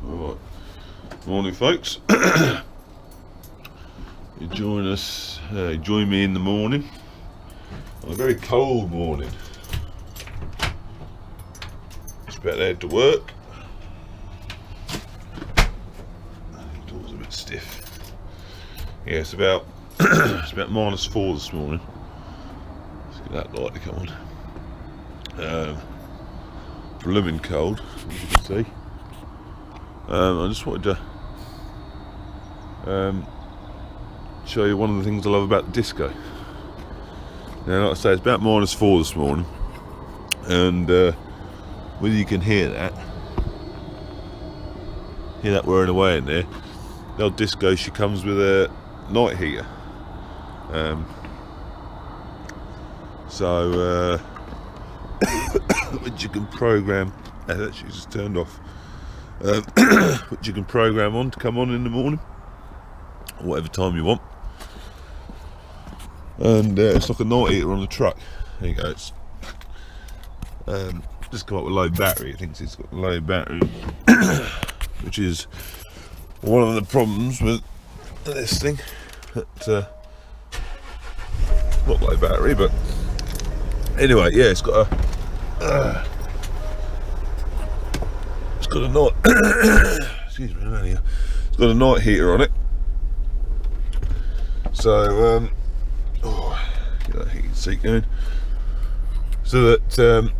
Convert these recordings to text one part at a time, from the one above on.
Alright, morning folks. You join me in the morning on a very cold morning. Just about to head to work. The door's a bit stiff. Yeah, it's about it's about -4 this morning. Let's get that light to come on. Blooming cold, as you can see. I just wanted to show you one of the things I love about the disco. Now, like I say, it's about -4 this morning, and whether you can hear that whirring away in there. The old disco, she comes with a night heater, so which you can program. Actually, just turned off. Which you can program on to come on in the morning, or whatever time you want. And it's like a night heater on the truck. There you go. It's just come up with low battery. It thinks it's got low battery, which is one of the problems with this thing. That not low battery, but anyway, yeah, it's got a. It's got a night. Excuse me, it's got a night heater on it. So, get that heated seat going. So that,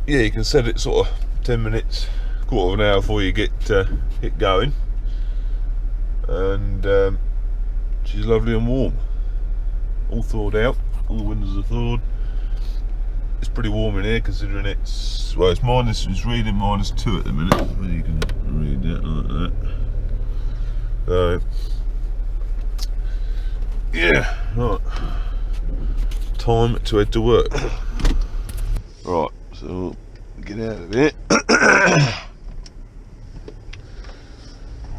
yeah, you can set it sort of 10 minutes, quarter of an hour before you get it going. And she's lovely and warm. All thawed out. All the windows are thawed. It's pretty warm in here, considering it's reading -2 at the minute. Well, you can read that like that. So yeah, right. Time to head to work. Right, so we'll get out of here.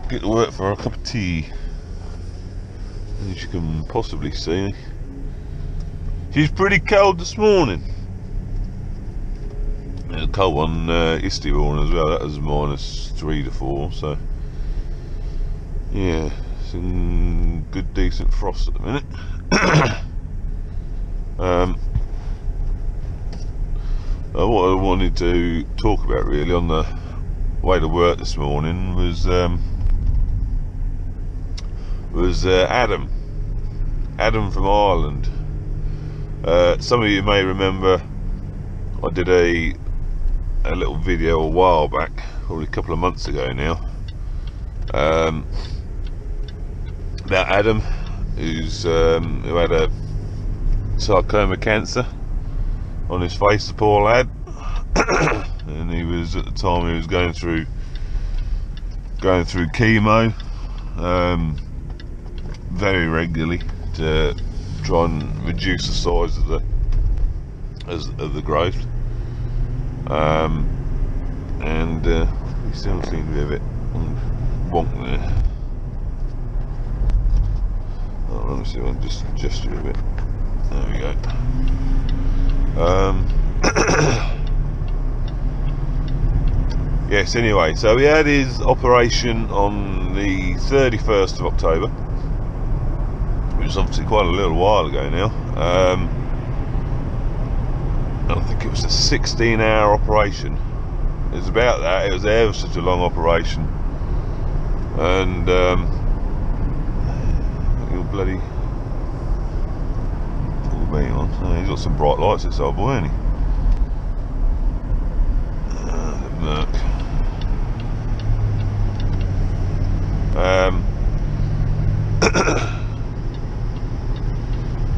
Get to work for a cup of tea. As you can possibly see, she's pretty cold this morning. A cold one yesterday morning as well. That was -3 to 4. So yeah, some good decent frost at the minute. What I wanted to talk about really on the way to work this morning was Adam from Ireland. Some of you may remember I did a little video a while back, probably a couple of months ago now, about Adam, who had a sarcoma cancer on his face, the poor lad. And he was, at the time, he was going through chemo very regularly to try and reduce the size of the growth. And he still seems to be a bit wonk there. Oh, let me see if I can just gesture a bit. There we go. Yes, anyway, so he had his operation on the 31st of October, which is obviously quite a little while ago now. I think it was a 16-hour operation. It was about that. It was ever such a long operation, and you'll bloody pull me on. Oh, he's got some bright lights, this old boy, hasn't he? Look.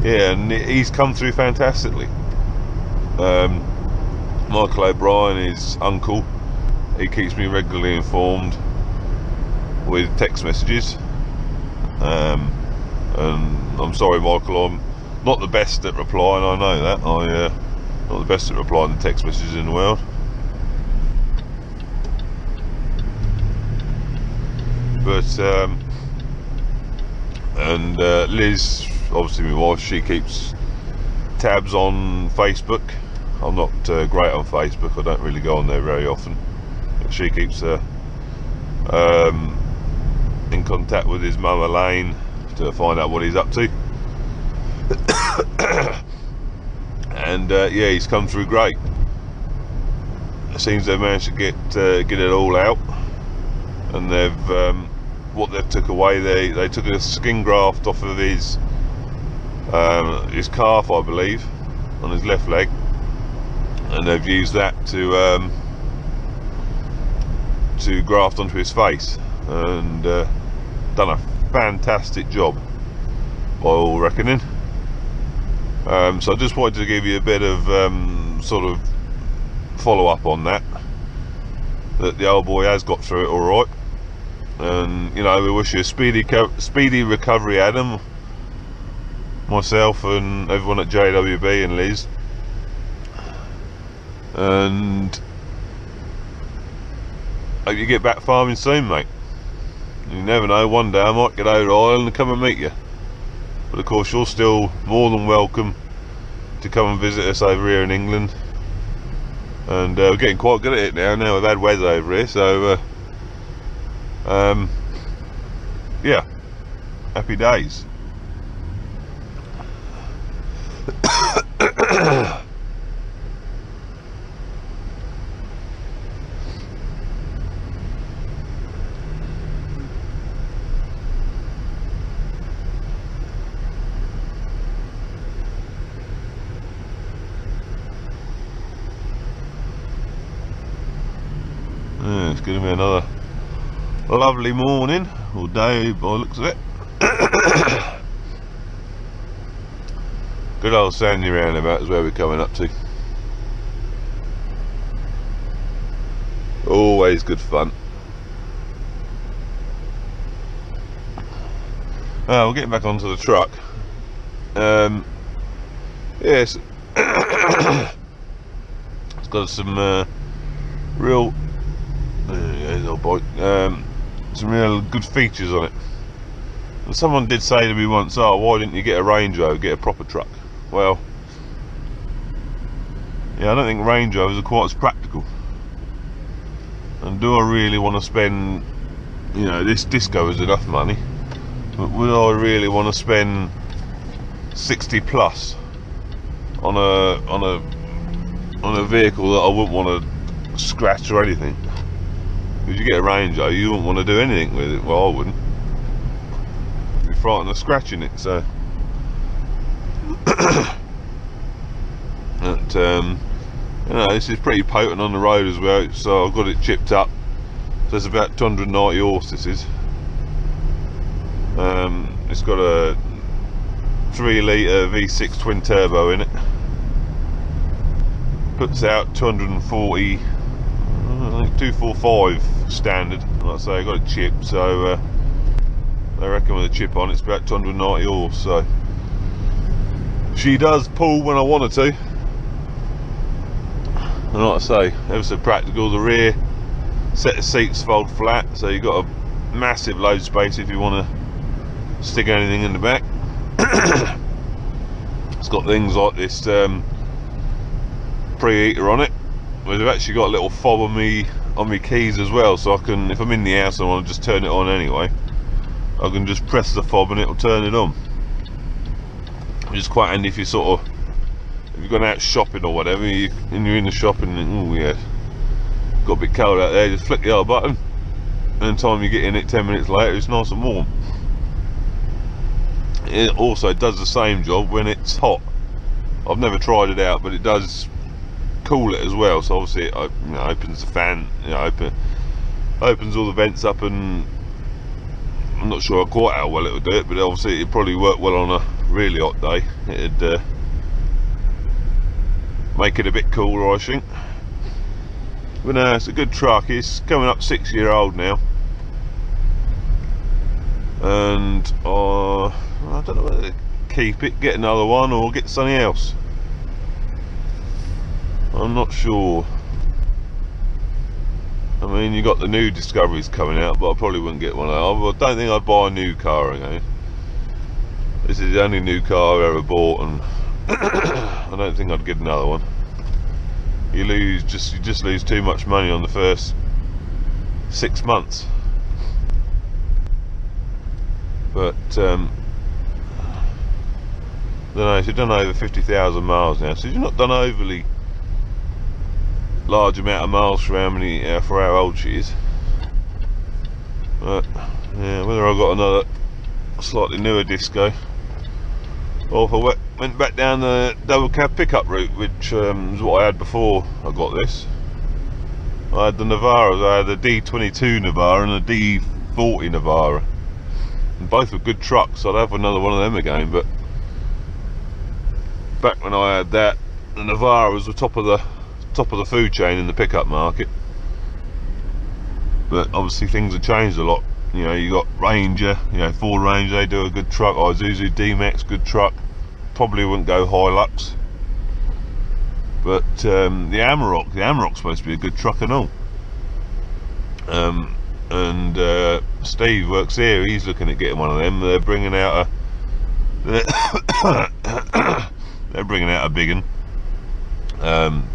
Yeah, and he's come through fantastically. Michael O'Brien, his uncle, he keeps me regularly informed with text messages, and I'm sorry, Michael, I'm not the best at replying. I know that. Not the best at replying to text messages in the world. But Liz, obviously my wife, she keeps tabs on Facebook. I'm not great on Facebook. I don't really go on there very often. But she keeps in contact with his mum Elaine to find out what he's up to. And yeah, he's come through great. It seems they've managed to get it all out, and they've what they took away, they took a skin graft off of his calf, I believe, on his left leg, and they've used that to graft onto his face, and done a fantastic job by all reckoning. So I just wanted to give you a bit of sort of follow up on that the old boy has got through it all right, and you know, we wish you a speedy recovery, Adam, myself and everyone at JWB and Liz, and hope you get back farming soon, mate. You never know, one day I might get over to Ireland and come and meet you. But of course, you're still more than welcome to come and visit us over here in England. And we're getting quite good at it now we've had weather over here, so yeah, happy days. It's going to be another lovely morning or day by the looks of it. Good old Sandy roundabout is where we're coming up to. Always good fun. We're getting back onto the truck. Yes, it's got some real. There's old boy. Some real good features on it. And someone did say to me once, "Oh, why didn't you get a Range Rover, get a proper truck?" Well, yeah, I don't think Range Rovers are quite as practical. And do I really want to spend, you know, this Disco is enough money, but would I really want to spend 60 plus on a vehicle that I wouldn't want to scratch or anything? If you get a Range Rover, you wouldn't want to do anything with it. Well, I wouldn't. I'd be frightened of scratching it. So, but, you know, this is pretty potent on the road as well. So I've got it chipped up. So it's about 290 horse. This is. It's got a 3 litre V6 twin turbo in it. Puts out 240. I think 245 standard. Like I say, I got it chipped, so I reckon with a chip on it's about 290 horse. So she does pull when I want her to. And like I say, ever so practical. The rear set of seats fold flat, so you've got a massive load space if you want to stick anything in the back. It's got things like this preheater on it. We've actually got a little fob on me keys as well, so I can, if I'm in the house and I want to just turn it on anyway, I can just press the fob and it'll turn it on. Which is quite handy if you sort of, if you've gone out shopping or whatever, and you're in the shop and oh yeah, got a bit cold out there, just flick the other button, and the time you get in it 10 minutes later, it's nice and warm. It also does the same job when it's hot. I've never tried it out, but it does cool it as well. So obviously it opens the fan, opens all the vents up, and I'm not sure quite how well it would do it, but obviously it'd probably work well on a really hot day. It'd make it a bit cooler, I think. But no, it's a good truck. It's coming up 6-year-old now, and I don't know whether to keep it, get another one, or get something else. I'm not sure. I mean, you got the new Discoveries coming out, but I probably wouldn't get one of those. I don't think I'd buy a new car again. This is the only new car I've ever bought, and I don't think I'd get another one. You just lose too much money on the first 6 months. but don't know, she's done over 50,000 miles now, so she's not done overly large amount of miles for for how old she is. But yeah, whether I've got another slightly newer Disco, or if I went back down the double cab pickup route, which was what I had before I got this. I had the Navara, I had the D22 Navara and the D40 Navara, and both were good trucks. I'd have another one of them again, but back when I had that, the Navara was the top of the food chain in the pickup market. But obviously things have changed a lot. You know, you got Ranger, you know, Ford Ranger, they do a good truck. Isuzu D-Max, good truck. Probably wouldn't go Hilux. But the Amarok's supposed to be a good truck and all. And Steve works here, he's looking at getting one of them. They're bringing out a big one,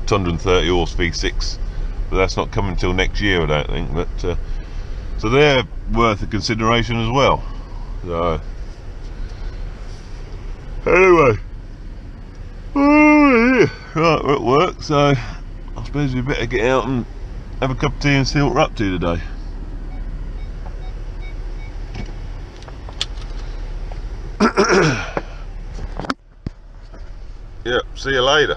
230 horse V6, but that's not coming till next year, I don't think. But so they're worth a consideration as well. So anyway, oh yeah, right, we're at work, so I suppose we better get out and have a cup of tea and see what we're up to today. Yep, see you later.